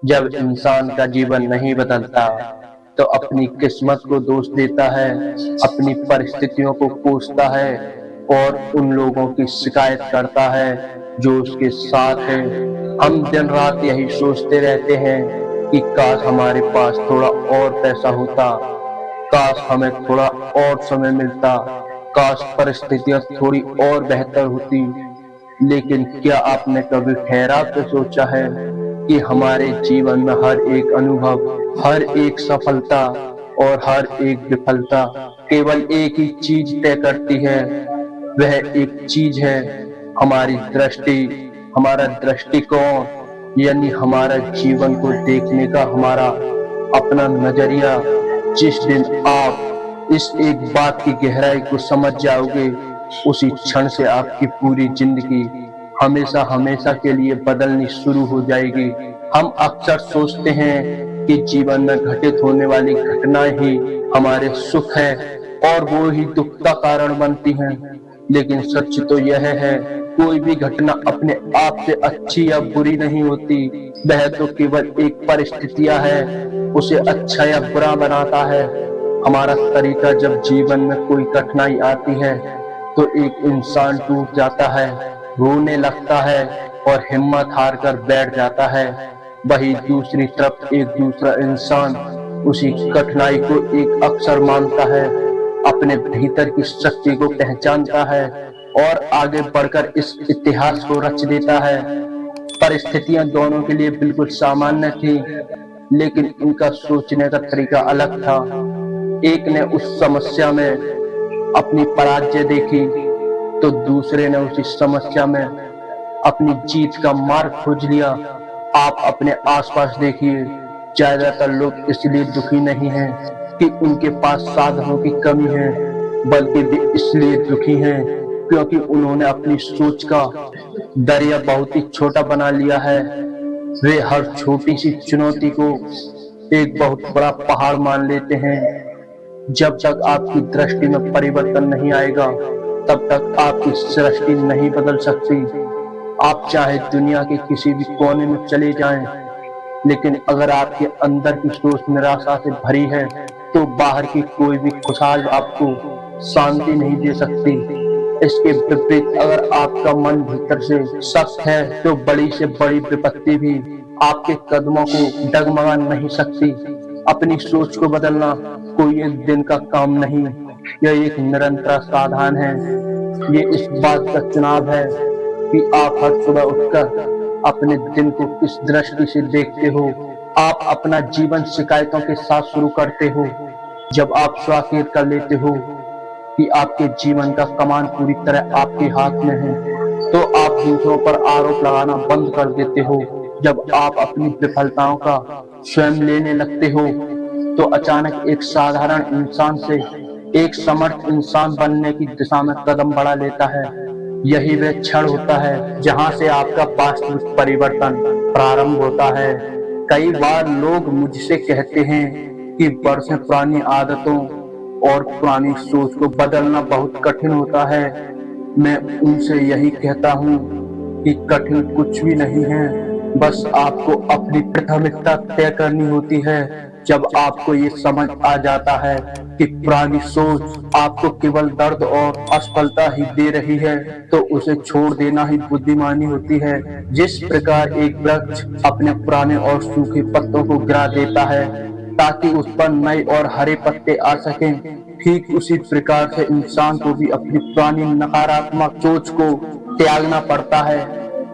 जब इंसान का जीवन नहीं बदलता तो अपनी किस्मत को दोष देता है, अपनी परिस्थितियों को कोसता है और उन लोगों की शिकायत करता है जो उसके साथ हैं। हम दिन रात यही सोचते रहते हैं कि काश हमारे पास थोड़ा और पैसा होता, काश हमें थोड़ा और समय मिलता, काश परिस्थितियां थोड़ी और बेहतर होती। लेकिन क्या आपने कभी ठहराव से सोचा है कि हमारे जीवन में हर एक अनुभव, हर एक सफलता और हर एक विफलता केवल एक ही चीज तय करती है। वह एक चीज है हमारी दृष्टि, हमारा दृष्टिकोण, यानी हमारा जीवन को देखने का हमारा अपना नजरिया। जिस दिन आप इस एक बात की गहराई को समझ जाओगे, उसी क्षण से आपकी पूरी जिंदगी हमेशा हमेशा के लिए बदलनी शुरू हो जाएगी। हम अक्सर सोचते हैं कि जीवन में घटित होने वाली घटनाएं ही हमारे सुख है और वो ही दुख का कारण बनती हैं। लेकिन सच तो यह है, कोई भी घटना अपने आप से अच्छी या बुरी नहीं होती। वह तो केवल एक परिस्थितियां है, उसे अच्छा या बुरा बनाता है। हमारा तरीका, जब जीवन में कोई कठिनाई आती है तो एक इंसान टूट जाता है, रोने लगता है और हिम्मत हार कर बैठ जाता है। वही दूसरी तरफ एक दूसरा इंसान उसी कठिनाई को एक अवसर मानता है, अपने भीतर की शक्ति को पहचानता है और आगे बढ़कर इस इतिहास को रच देता है। परिस्थितियां दोनों के लिए बिल्कुल सामान्य थी, लेकिन उनका सोचने का तरीका अलग था। एक ने उस समस्या में अपनी पराजय देखी, तो दूसरे ने उसी समस्या में अपनी जीत का मार्ग खोज लिया। आप अपने आसपास देखिए, ज्यादातर लोग इसलिए दुखी नहीं हैं कि उनके पास साधनों की कमी है, बल्कि वे इसलिए दुखी हैं क्योंकि उन्होंने अपनी सोच का दरिया बहुत ही छोटा बना लिया है। वे हर छोटी सी चुनौती को एक बहुत बड़ा पहाड़ मान लेते हैं। जब तक आपकी दृष्टि में परिवर्तन नहीं आएगा, तब तक आपकी सृष्टि नहीं बदल सकती। आप चाहे दुनिया के किसी भी कोने में चले जाएं, लेकिन अगर आपके अंदर की सोच निराशा से भरी है, तो बाहर की कोई भी खुशहाल आपको शांति नहीं दे सकती। इसके विपरीत, अगर आपका मन भीतर से सख्त है, तो बड़ी से बड़ी विपत्ति भी आपके कदमों को डगमगा नहीं सकती। अपनी सोच को बदलना कोई एक दिन का काम नहीं, यह एक निरंतर साधन है। ये इस बात का चुनाव है कि आप हर सुबह उठकर अपने दिन को किस दृष्टि से देखते हो। आप अपना जीवन शिकायतों के साथ शुरू करते हो, जब आप स्वीकार कर लेते हो कि आपके जीवन का कमान पूरी तरह आपके हाथ में है, तो आप दूसरों पर आरोप लगाना बंद कर देते हो। जब आप अपनी विफलताओं का स्वयं लेने लगते हो, तो अचानक एक साधारण इंसान से एक समर्थ इंसान बनने की दिशा में कदम बढ़ा लेता है। यही वह क्षण होता है जहां से आपका वास्तविक परिवर्तन प्रारंभ होता है। कई बार लोग मुझसे कहते हैं कि वर्षों पुरानी आदतों और पुरानी सोच को बदलना बहुत कठिन होता है। मैं उनसे यही कहता हूँ कि कठिन कुछ भी नहीं है, बस आपको अपनी प्राथमिकता तय करनी होती है। जब आपको ये समझ आ जाता है कि पुरानी सोच आपको केवल दर्द और असफलता ही दे रही है, तो उसे छोड़ देना ही बुद्धिमानी होती है। जिस प्रकार एक वृक्ष अपने पुराने और सूखे पत्तों को गिरा देता है ताकि उस पर नए और हरे पत्ते आ सकें, ठीक उसी प्रकार से इंसान को भी अपनी पुरानी नकारात्मक सोच को त्यागना पड़ता है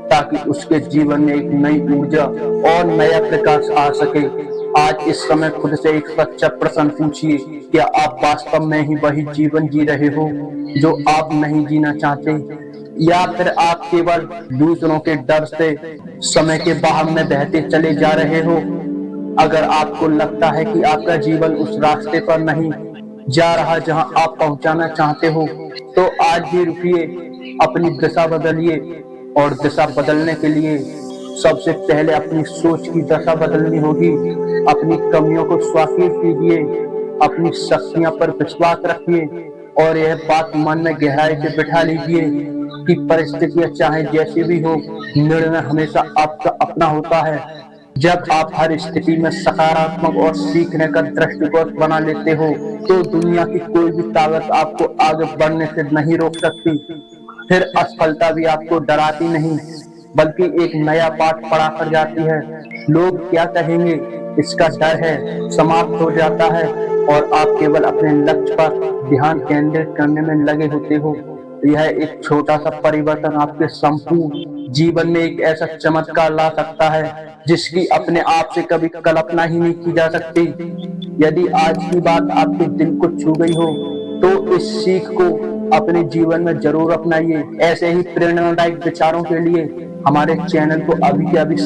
ताकि उसके जीवन में एक नई ऊर्जा और नया प्रकाश आ सके। आज इस समय खुद से एक सच्चा प्रश्न पूछिए, क्या आप वास्तव में ही वही जीवन जी रहे हो जो आप नहीं जीना चाहते, या फिर आप केवल दूसरों के डर से समय के बहाव में बहते चले जा रहे हो। अगर आपको लगता है कि आपका जीवन उस रास्ते पर नहीं जा रहा जहां आप पहुंचाना चाहते हो, तो आज ही रुकिए, अपनी दिशा बदलिए। और दिशा बदलने के लिए सबसे पहले अपनी सोच की दिशा बदलनी होगी। अपनी कमियों को स्वीकार कीजिए, अपनी शक्तियों पर विश्वास रखिए और यह बात मन में गहराई से बिठा लीजिए कि परिस्थितियां चाहे जैसी भी हो, निर्णय हमेशा आपका अपना होता है। जब आप हर स्थिति में सकारात्मक और सीखने का दृष्टिकोण बना लेते हो, तो दुनिया की कोई भी ताकत आपको आगे बढ़ने से नहीं रोक सकती। फिर असफलता भी आपको डराती नहीं, बल्कि एक नया पाठ पढ़ा कर जाती है। लोग क्या कहेंगे, इसका डर है, समाप्त हो जाता है और आप केवल अपने लक्ष्य पर ध्यान केंद्रित करने में लगे होते हो। यह एक छोटा सा परिवर्तन आपके संपूर्ण जीवन में एक ऐसा चमत्कार ला सकता है जिसकी अपने आप से कभी कल्पना ही नहीं की जा सकती। यदि आज की बात आपके दिल को छू गई हो, तो इस सीख को अपने जीवन में जरूर अपनाइए। ऐसे ही प्रेरणादायक विचारों के लिए हमारे चैनल को अभी के अभी